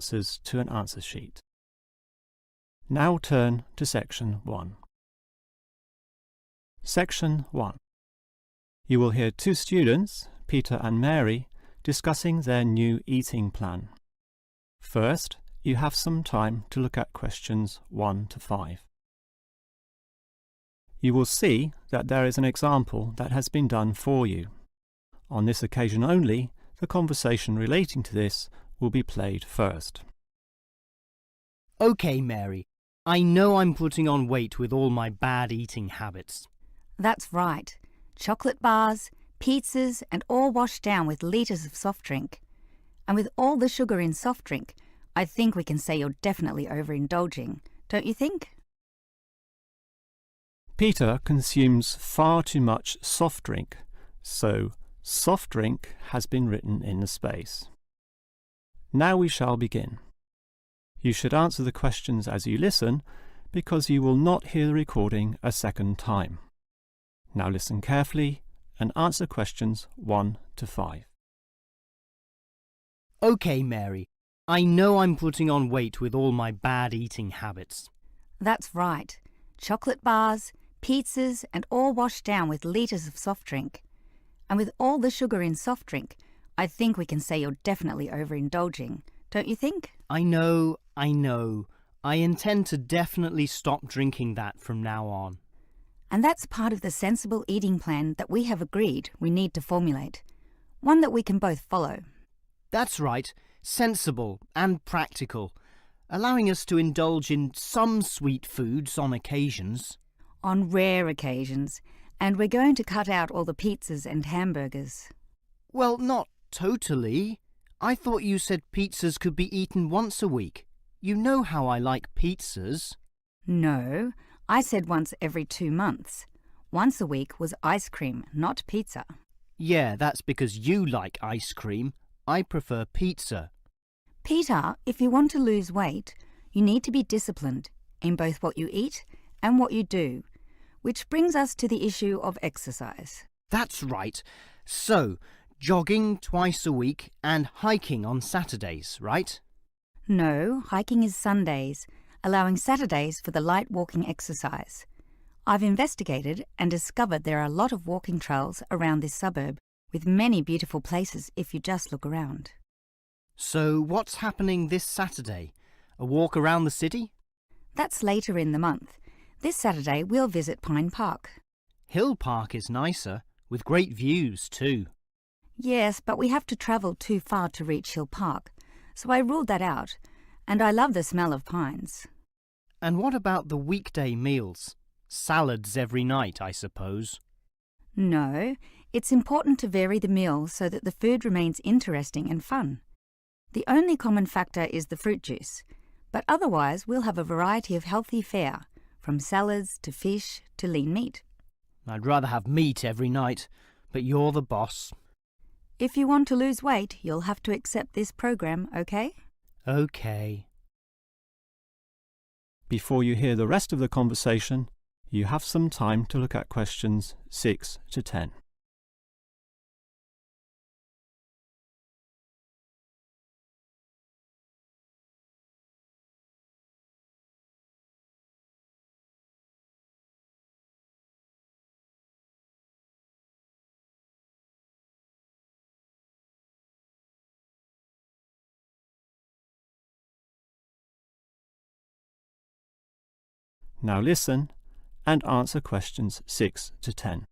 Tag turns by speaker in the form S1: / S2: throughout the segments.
S1: answers to an answer sheet. Now turn to Section 1. Section 1. You will hear two students, Peter and Mary, discussing their new eating plan. First, you have some time to look at questions 1 to 5. You will see that there is an example that has been done for you. On this occasion only, the conversation relating to this will be played first.
S2: OK, Mary. I know I'm putting on weight with all my bad eating habits.
S3: That's right. Chocolate bars, pizzas, and all washed down with litres of soft drink. And with all the sugar in soft drink, I think we can say you're definitely overindulging, don't you think?
S1: Peter consumes far too much soft drink, so soft drink has been written in the space. Now we shall begin. You should answer the questions as you listen, because you will not hear the recording a second time. Now listen carefully and answer questions 1 to 5.
S2: OK, Mary. I know I'm putting on weight with all my bad eating habits.
S3: That's right. Chocolate bars, pizzas, and all washed down with litres of soft drink. And with all the sugar in soft drink, I think we can say you're definitely overindulging, don't you think?
S2: I know. I intend to definitely stop drinking that from now on.
S3: And that's part of the sensible eating plan that we have agreed we need to formulate. One that we can both follow.
S2: That's right. Sensible and practical, allowing us to indulge in some sweet foods on occasions.
S3: On rare occasions. And we're going to cut out all the pizzas and hamburgers.
S2: Well, not totally. I thought you said pizzas could be eaten once a week. You know how I like pizzas.
S3: No, I said once every 2 months. Once a week was ice cream, not pizza.
S2: Yeah, that's because you like ice cream. I prefer pizza.
S3: Peter, if you want to lose weight, you need to be disciplined in both what you eat and what you do, which brings us to the issue of exercise.
S2: That's right. So, jogging twice a week and hiking on Saturdays, right?
S3: No, hiking is Sundays, allowing Saturdays for the light walking exercise. I've investigated and discovered there are a lot of walking trails around this suburb, with many beautiful places if you just look around.
S2: So what's happening this Saturday? A walk around the city?
S3: That's later in the month. This Saturday we'll visit Pine Park.
S2: Hill Park is nicer, with great views too.
S3: Yes, but we have to travel too far to reach Hill Park, so I ruled that out, and I love the smell of pines.
S2: And what about the weekday meals? Salads every night, I suppose.
S3: No, it's important to vary the meals so that the food remains interesting and fun. The only common factor is the fruit juice, but otherwise we'll have a variety of healthy fare, from salads to fish to lean meat.
S2: I'd rather have meat every night, but you're the boss.
S3: If you want to lose weight, you'll have to accept this program, okay?
S2: Okay.
S1: Before you hear the rest of the conversation, you have some time to look at questions 6 to 10. Now listen and answer questions 6 to 10.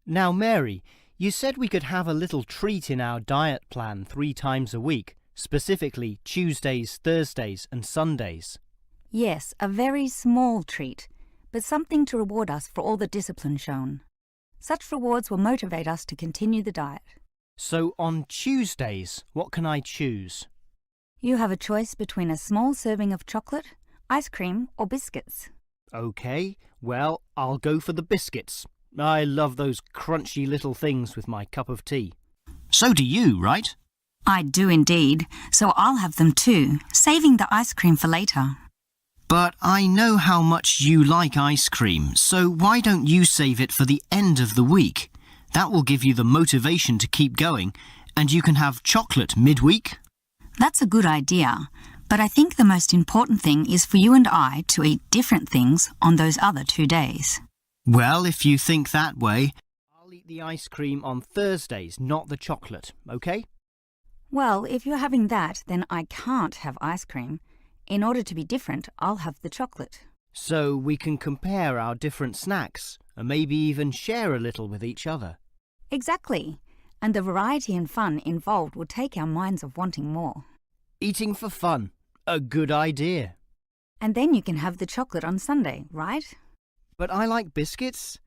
S2: Now, Mary, you said we could have a little treat in our diet plan 3 times a week, specifically Tuesdays, Thursdays and Sundays.
S3: Yes, a very small treat, but something to reward us for all the discipline shown. Such rewards will motivate us to continue the diet.
S2: So on Tuesdays, what can I choose?
S3: You have a choice between a small serving of chocolate, ice cream or biscuits.
S2: OK, well, I'll go for the biscuits. I love those crunchy little things with my cup of tea. So do you, right?
S3: I do indeed, so I'll have them too, saving the ice cream for later.
S2: But I know how much you like ice cream, so why don't you save it for the end of the week? That will give you the motivation to keep going, and you can have chocolate midweek.
S3: That's a good idea, but I think the most important thing is for you and I to eat different things on those other 2 days.
S2: Well, if you think that way, I'll eat the ice cream on Thursdays, not the chocolate, okay?
S3: Well, if you're having that, then I can't have ice cream. In order to be different, I'll have the chocolate.
S2: So we can compare our different snacks and maybe even share a little with each other.
S3: Exactly. And the variety and fun involved will take our minds of wanting more.
S2: Eating for fun. A good idea.
S3: And then you can have the chocolate on Sunday, right?
S2: But I like biscuits.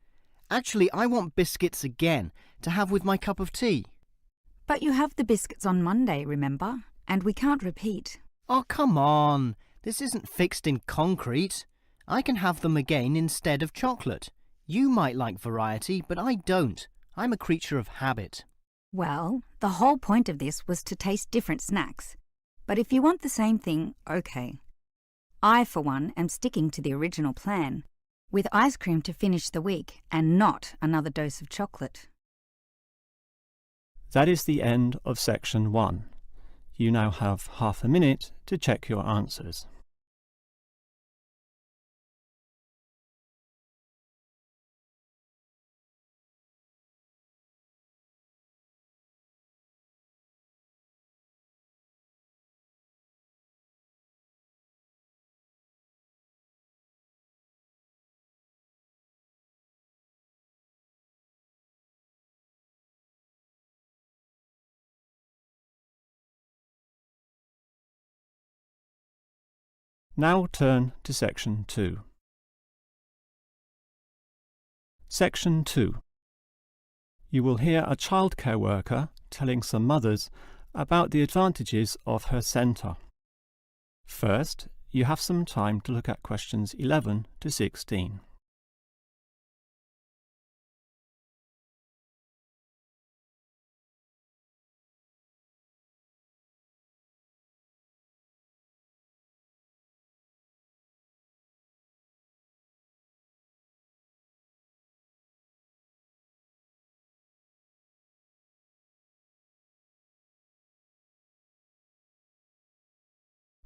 S2: Actually, I want biscuits again to have with my cup of tea.
S3: But you have the biscuits on Monday, remember? And we can't repeat.
S2: Oh, come on. This isn't fixed in concrete. I can have them again instead of chocolate. You might like variety, but I don't. I'm a creature of habit.
S3: Well, the whole point of this was to taste different snacks. But if you want the same thing, okay. I, for one, am sticking to the original plan, with ice cream to finish the week and not another dose of chocolate.
S1: That is the end of section 1. You now have half a minute to check your answers. Now turn to section 2. Section 2. You will hear a childcare worker telling some mothers about the advantages of her centre. First, you have some time to look at questions 11 to 16.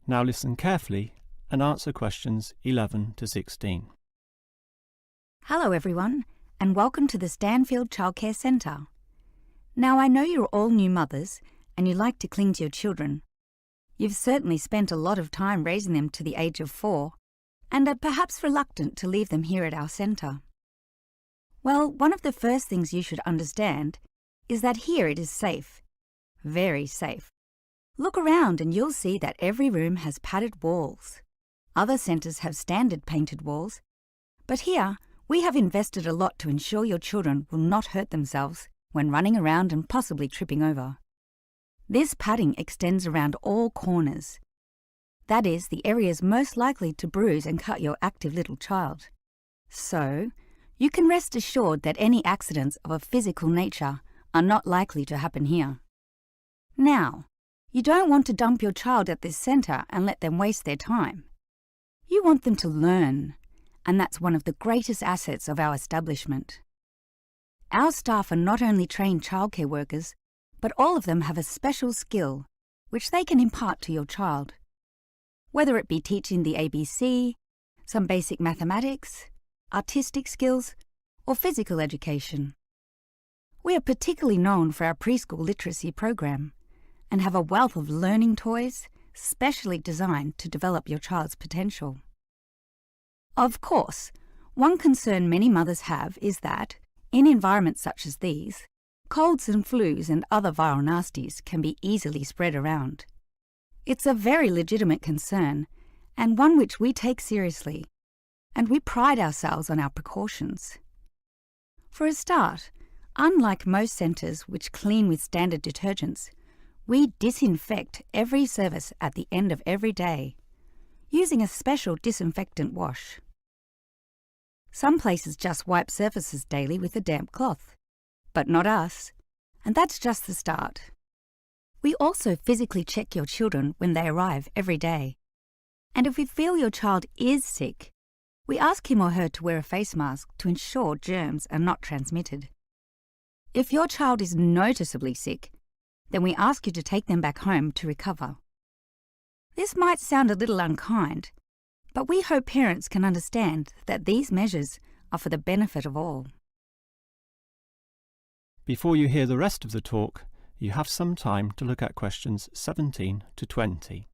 S1: Now listen carefully and answer questions 11 to 16.
S3: Hello everyone, and welcome to the Stanfield Childcare Centre. Now I know you're all new mothers and you like to cling to your children. You've certainly spent a lot of time raising them to the age of 4 and are perhaps reluctant to leave them here at our centre. Well, one of the first things you should understand is that here it is safe. Very safe. Look around and you'll see that every room has padded walls. Other centres have standard painted walls, but here we have invested a lot to ensure your children will not hurt themselves when running around and possibly tripping over. This padding extends around all corners. That is, the areas most likely to bruise and cut your active little child. So, you can rest assured that any accidents of a physical nature are not likely to happen here. Now, you don't want to dump your child at this centre and let them waste their time. You want them to learn, and that's one of the greatest assets of our establishment. Our staff are not only trained childcare workers, but all of them have a special skill which they can impart to your child. Whether it be teaching the ABC, some basic mathematics, artistic skills, or physical education. We are particularly known for our preschool literacy program, and have a wealth of learning toys specially designed to develop your child's potential. Of course, one concern many mothers have is that, in environments such as these, colds and flus and other viral nasties can be easily spread around. It's a very legitimate concern, and one which we take seriously, and we pride ourselves on our precautions. For a start, unlike most centres which clean with standard detergents, we disinfect every service at the end of every day, using a special disinfectant wash. Some places just wipe surfaces daily with a damp cloth, but not us, and that's just the start. We also physically check your children when they arrive every day, and if we feel your child is sick, we ask him or her to wear a face mask to ensure germs are not transmitted. If your child is noticeably sick, then we ask you to take them back home to recover. This might sound a little unkind, but we hope parents can understand that these measures are for the benefit of all.
S1: Before you hear the rest of the talk, you have some time to look at questions 17 to 20.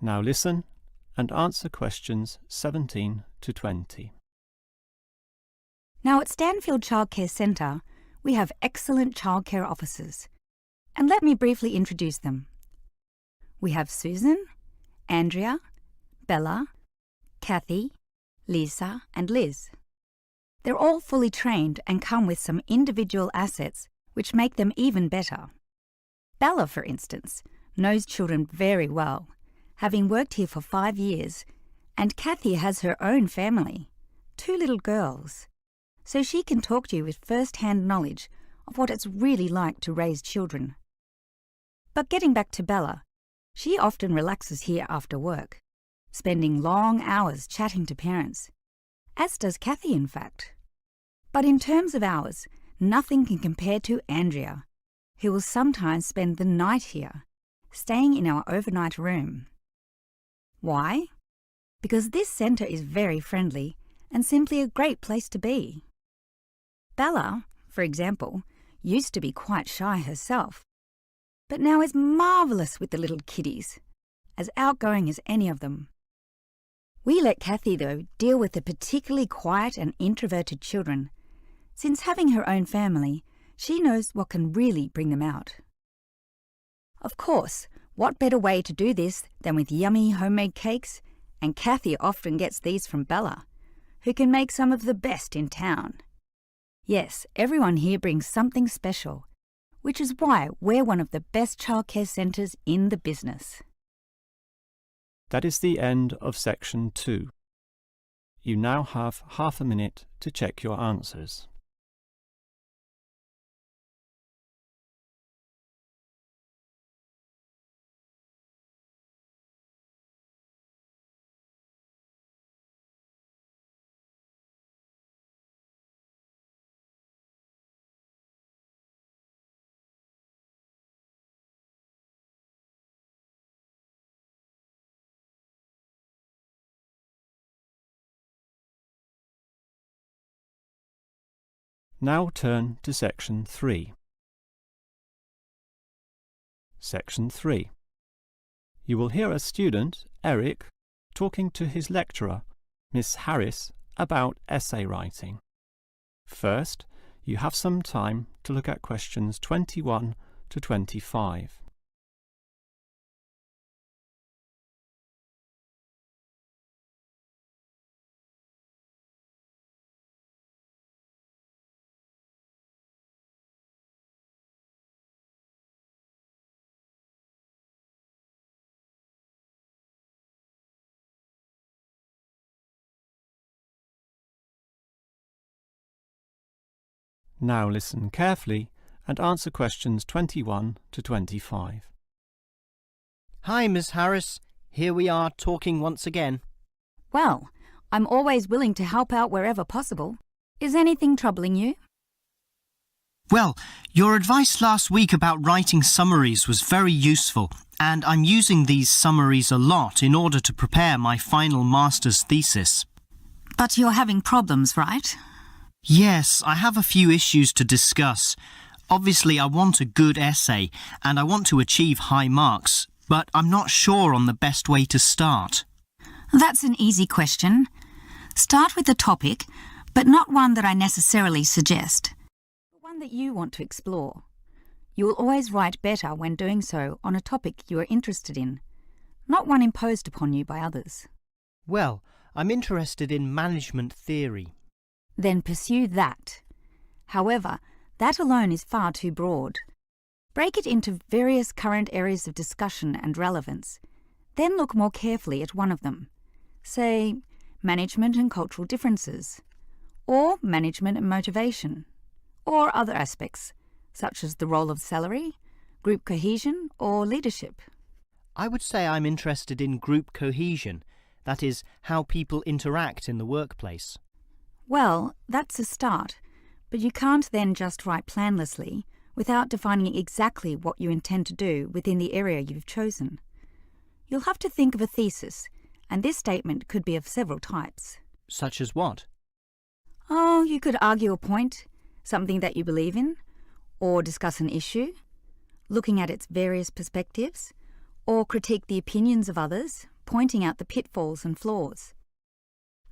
S1: Now listen and answer questions 17 to 20.
S3: Now at Stanfield Childcare Centre, we have excellent childcare officers. And let me briefly introduce them. We have Susan, Andrea, Bella, Kathy, Lisa and Liz. They're all fully trained and come with some individual assets which make them even better. Bella, for instance, knows children very well, having worked here for 5 years, and Kathy has her own family, 2 little girls, so she can talk to you with first-hand knowledge of what it's really like to raise children. But getting back to Bella, she often relaxes here after work, spending long hours chatting to parents, as does Kathy in fact. But in terms of hours, nothing can compare to Andrea, who will sometimes spend the night here, staying in our overnight room. Why? Because this centre is very friendly and simply a great place to be. Bella, for example, used to be quite shy herself, but now is marvellous with the little kiddies, as outgoing as any of them. We let Kathy, though, deal with the particularly quiet and introverted children, since having her own family, she knows what can really bring them out. Of course, what better way to do this than with yummy homemade cakes, and Kathy often gets these from Bella, who can make some of the best in town. Yes, everyone here brings something special, which is why we're one of the best childcare centres in the business.
S1: That is the end of section 2. You now have half a minute to check your answers. Now turn to section 3. Section 3. You will hear a student, Eric, talking to his lecturer, Miss Harris, about essay writing. First, you have some time to look at questions 21 to 25. Now listen carefully and answer questions 21 to 25.
S2: Hi, Miss Harris. Here we are talking once again.
S3: Well, I'm always willing to help out wherever possible. Is anything troubling you?
S2: Well, your advice last week about writing summaries was very useful, and I'm using these summaries a lot in order to prepare my final master's thesis.
S3: But you're having problems, right?
S2: Yes, I have a few issues to discuss. Obviously, I want a good essay, and I want to achieve high marks, but I'm not sure on the best way to start.
S3: That's an easy question. Start with a topic, but not one that I necessarily suggest. One that you want to explore. You will always write better when doing so on a topic you are interested in, not one imposed upon you by others.
S2: Well, I'm interested in management theory.
S3: Then pursue that. However, that alone is far too broad. Break it into various current areas of discussion and relevance. Then look more carefully at one of them. Say, management and cultural differences, or management and motivation, or other aspects, such as the role of salary, group cohesion, or leadership?
S2: I would say I'm interested in group cohesion, that is, how people interact in the workplace.
S3: Well, that's a start, but you can't then just write planlessly without defining exactly what you intend to do within the area you've chosen. You'll have to think of a thesis, and this statement could be of several types.
S2: Such as what?
S3: Oh, you could argue a point, something that you believe in, or discuss an issue, looking at its various perspectives, or critique the opinions of others, pointing out the pitfalls and flaws.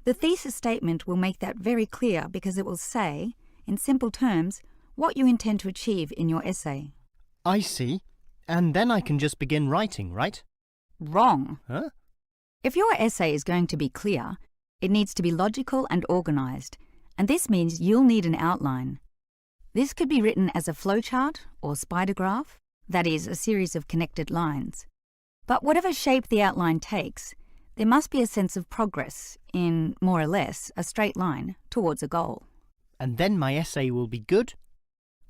S3: The thesis statement will make that very clear because it will say, in simple terms, what you intend to achieve in your essay.
S2: I see. And then I can just begin writing, right?
S3: Wrong.
S2: Huh?
S3: If your essay is going to be clear, it needs to be logical and organised, and this means you'll need an outline. This could be written as a flowchart or spider graph, that is, a series of connected lines. But whatever shape the outline takes, there must be a sense of progress in, more or less, a straight line towards a goal.
S2: And then my essay will be good?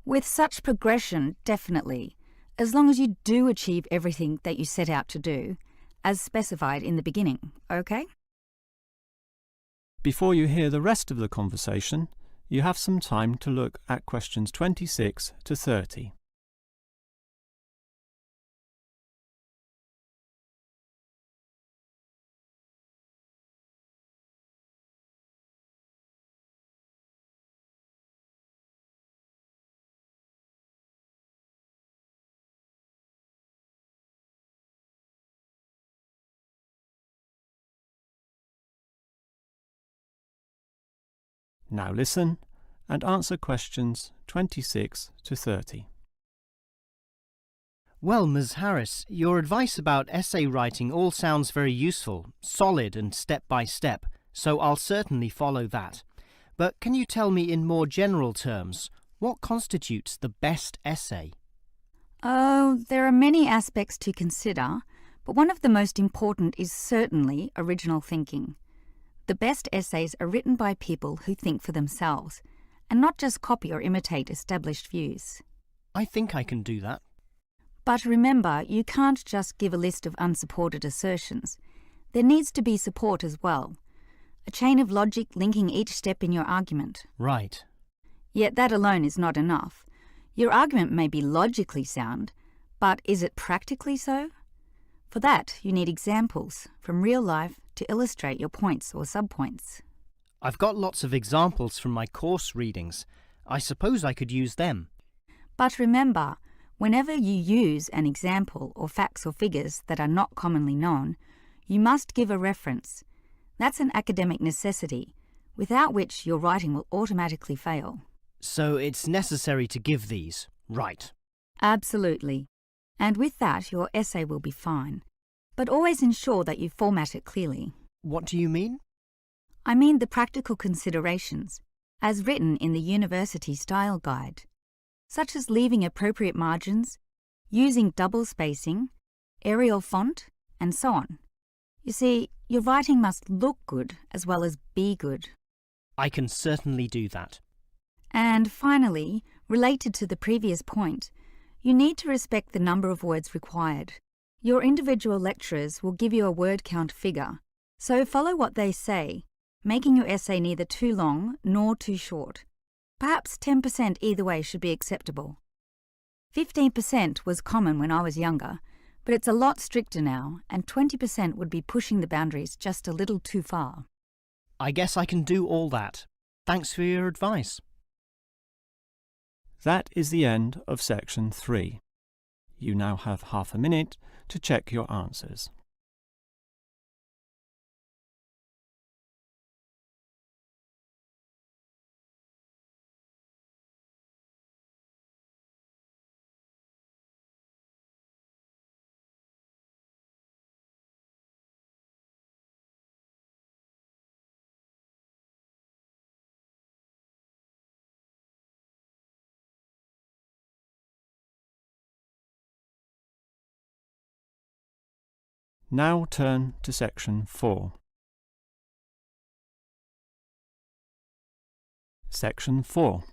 S3: With such progression, definitely, as long as you do achieve everything that you set out to do, as specified in the beginning, okay?
S1: Before you hear the rest of the conversation, you have some time to look at questions 26 to 30. Now listen and answer questions 26 to 30.
S2: Well, Ms. Harris, your advice about essay writing all sounds very useful, solid and step by step, so I'll certainly follow that. But can you tell me in more general terms, what constitutes the best essay?
S3: Oh, there are many aspects to consider, but one of the most important is certainly original thinking. The best essays are written by people who think for themselves, and not just copy or imitate established views.
S2: I think I can do that.
S3: But remember, you can't just give a list of unsupported assertions. There needs to be support as well. A chain of logic linking each step in your argument.
S2: Right.
S3: Yet that alone is not enough. Your argument may be logically sound, but is it practically so? For that, you need examples from real life to illustrate your points or subpoints.
S2: I've got lots of examples from my course readings. I suppose I could use them.
S3: But remember, whenever you use an example or facts or figures that are not commonly known, you must give a reference. That's an academic necessity, without which your writing will automatically fail.
S2: So it's necessary to give these, right?
S3: Absolutely. And with that, your essay will be fine. But always ensure that you format it clearly.
S2: What do you mean?
S3: I mean the practical considerations, as written in the University Style Guide, such as leaving appropriate margins, using double spacing, Arial font, and so on. You see, your writing must look good as well as be good.
S2: I can certainly do that.
S3: And finally, related to the previous point, you need to respect the number of words required. Your individual lecturers will give you a word count figure, so follow what they say, making your essay neither too long nor too short. Perhaps 10% either way should be acceptable. 15% was common when I was younger, but it's a lot stricter now, and 20% would be pushing the boundaries just a little too far.
S2: I guess I can do all that. Thanks for your advice.
S1: That is the end of section 3. You now have half a minute to check your answers. Now turn to section 4. Section 4.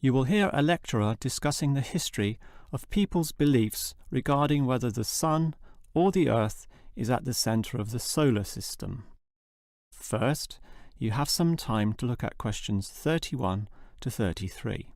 S1: You will hear a lecturer discussing the history of people's beliefs regarding whether the Sun or the Earth is at the centre of the solar system. First, you have some time to look at questions 31 to 33.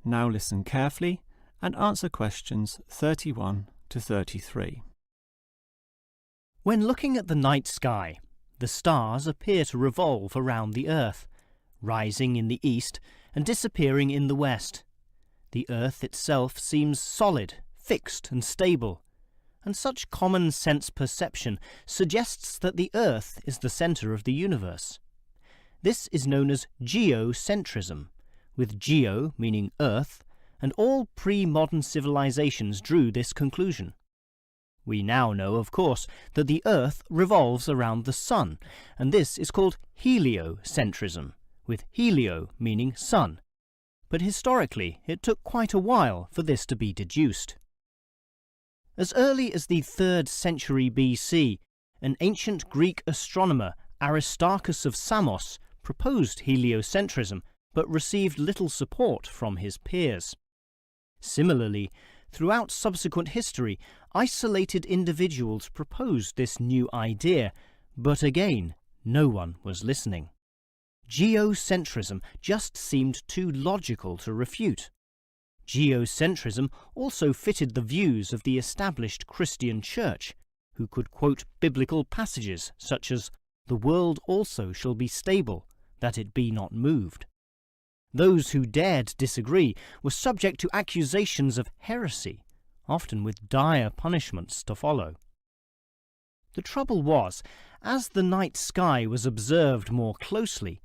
S1: Now listen carefully and answer questions 31 to 33.
S2: When looking at the night sky, the stars appear to revolve around the Earth, rising in the east and disappearing in the west. The Earth itself seems solid, fixed and stable, and such common sense perception suggests that the Earth is the centre of the universe. This is known as geocentrism, with geo meaning Earth, and all pre-modern civilizations drew this conclusion. We now know, of course, that the Earth revolves around the Sun, and this is called heliocentrism, with helio meaning sun. But historically, it took quite a while for this to be deduced. As early as the 3rd century BC, an ancient Greek astronomer, Aristarchus of Samos, proposed heliocentrism, but received little support from his peers. Similarly, throughout subsequent history, isolated individuals proposed this new idea, but again, no one was listening. Geocentrism just seemed too logical to refute. Geocentrism also fitted the views of the established Christian Church, who could quote biblical passages such as, "The world also shall be stable, that it be not moved." Those who dared disagree were subject to accusations of heresy, often with dire punishments to follow. The trouble was, as the night sky was observed more closely,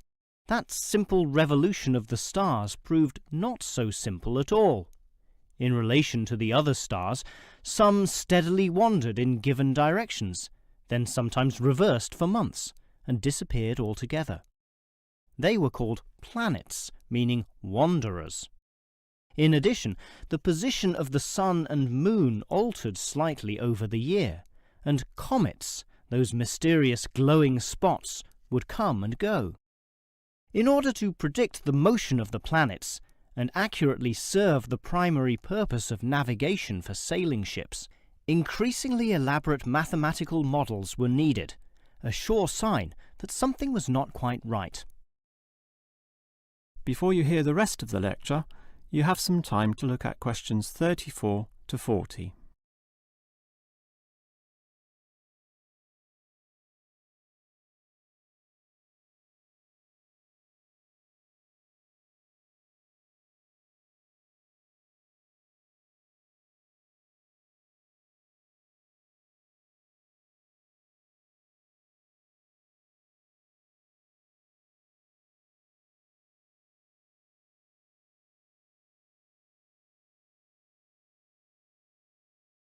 S2: that simple revolution of the stars proved not so simple at all. In relation to the other stars, some steadily wandered in given directions, then sometimes reversed for months, and disappeared altogether. They were called planets, meaning wanderers. In addition, the position of the Sun and Moon altered slightly over the year, and comets, those mysterious glowing spots, would come and go. In order to predict the motion of the planets, and accurately serve the primary purpose of navigation for sailing ships, increasingly elaborate mathematical models were needed, a sure sign that something was not quite right.
S1: Before you hear the rest of the lecture, you have some time to look at questions 34 to 40.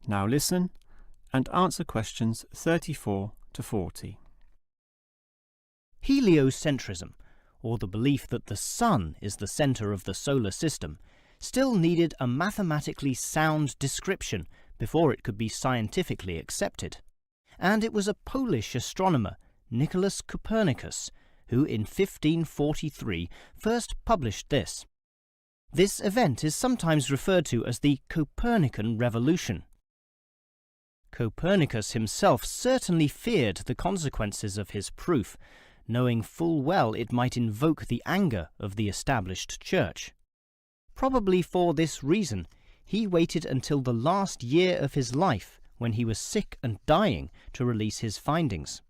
S1: Now listen and answer questions 34 to 40.
S2: Heliocentrism, or the belief that the Sun is the centre of the solar system, still needed a mathematically sound description before it could be scientifically accepted. And it was a Polish astronomer, Nicholas Copernicus, who in 1543 first published this. This event is sometimes referred to as the Copernican Revolution. Copernicus himself certainly feared the consequences of his proof, knowing full well it might invoke the anger of the established church. Probably for this reason, he waited until the last year of his life, when he was sick and dying, to release his findings.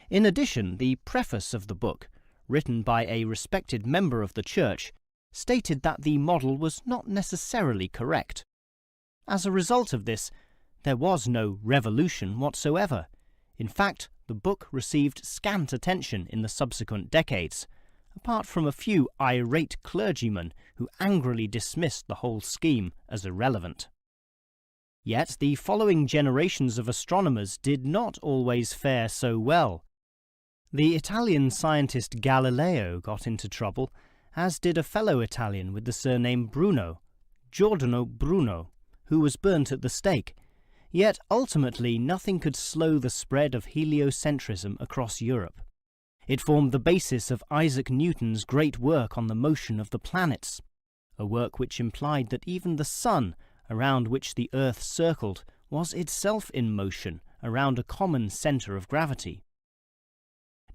S2: In addition, the preface of the book, written by a respected member of the church, stated that the model was not necessarily correct. As a result of this, there was no revolution whatsoever. In fact, the book received scant attention in the subsequent decades, apart from a few irate clergymen who angrily dismissed the whole scheme as irrelevant. Yet the following generations of astronomers did not always fare so well. The Italian scientist Galileo got into trouble, as did a fellow Italian with the surname Bruno, Giordano Bruno, who was burnt at the stake. Yet ultimately nothing could slow the spread of heliocentrism across Europe. It formed the basis of Isaac Newton's great work on the motion of the planets, a work which implied that even the sun, around which the Earth circled, was itself in motion around a common centre of gravity.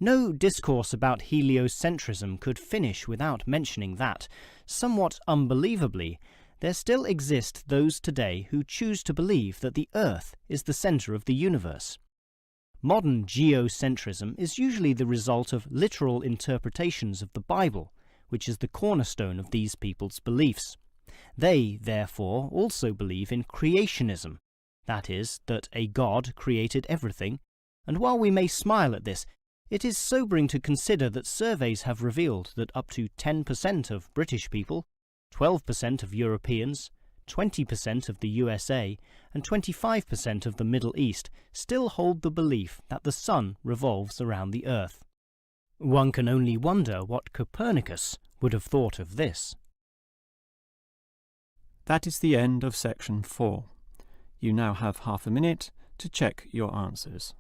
S2: No discourse about heliocentrism could finish without mentioning that, somewhat unbelievably, there still exist those today who choose to believe that the Earth is the centre of the universe. Modern geocentrism is usually the result of literal interpretations of the Bible, which is the cornerstone of these people's beliefs. They, therefore, also believe in creationism, that is, that a God created everything, and while we may smile at this, it is sobering to consider that surveys have revealed that up to 10% of British people, 12% of Europeans, 20% of the USA, and 25% of the Middle East still hold the belief that the sun revolves around the Earth. One can only wonder what Copernicus would have thought of this.
S1: That is the end of section 4. You now have half a minute to check your answers.